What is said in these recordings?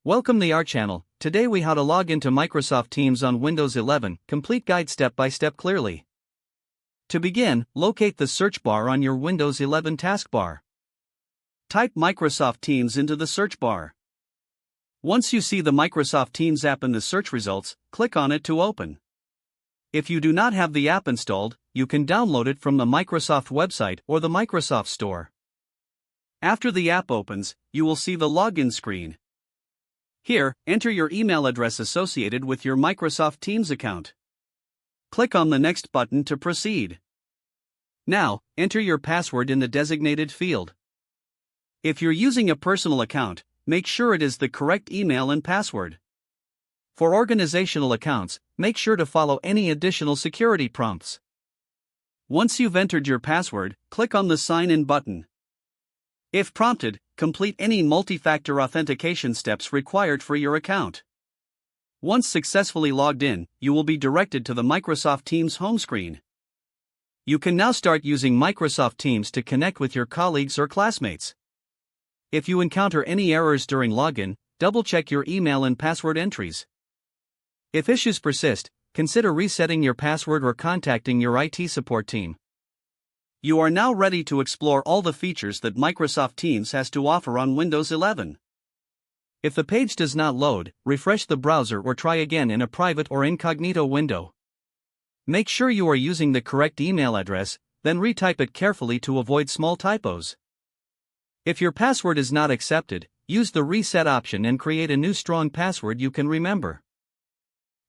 Welcome to our channel. Today we how to log into Microsoft Teams on Windows 11, complete guide step by step clearly. To begin, locate the search bar on your Windows 11 taskbar. Type Microsoft Teams into the search bar. Once you see the Microsoft Teams app in the search results, click on it to open. If you do not have the app installed, you can download it from the Microsoft website or the Microsoft Store. After the app opens, you will see the login screen. Here, enter your email address associated with your Microsoft Teams account. Click on the Next button to proceed. Now, enter your password in the designated field. If you're using a personal account, make sure it is the correct email and password. For organizational accounts, make sure to follow any additional security prompts. Once you've entered your password, click on the Sign In button. If prompted, complete any multi-factor authentication steps required for your account. Once successfully logged in, you will be directed to the Microsoft Teams home screen. You can now start using Microsoft Teams to connect with your colleagues or classmates. If you encounter any errors during login, double-check your email and password entries. If issues persist, consider resetting your password or contacting your IT support team. You are now ready to explore all the features that Microsoft Teams has to offer on Windows 11. If the page does not load, refresh the browser or try again in a private or incognito window. Make sure you are using the correct email address, then retype it carefully to avoid small typos. If your password is not accepted, use the reset option and create a new strong password you can remember.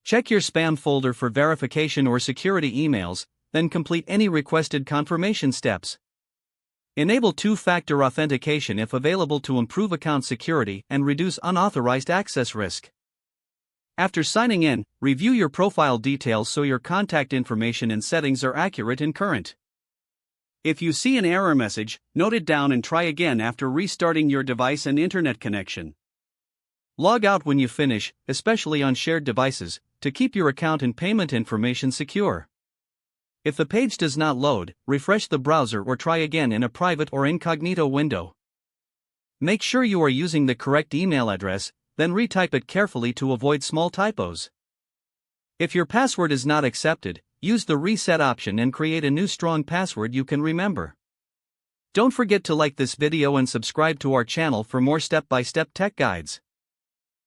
Check your spam folder for verification or security emails, then complete any requested confirmation steps. Enable two-factor authentication if available to improve account security and reduce unauthorized access risk. After signing in, review your profile details so your contact information and settings are accurate and current. If you see an error message, note it down and try again after restarting your device and internet connection. Log out when you finish, especially on shared devices, to keep your account and payment information secure. If the page does not load, refresh the browser or try again in a private or incognito window. Make sure you are using the correct email address, then retype it carefully to avoid small typos. If your password is not accepted, use the reset option and create a new strong password you can remember. Don't forget to like this video and subscribe to our channel for more step-by-step tech guides.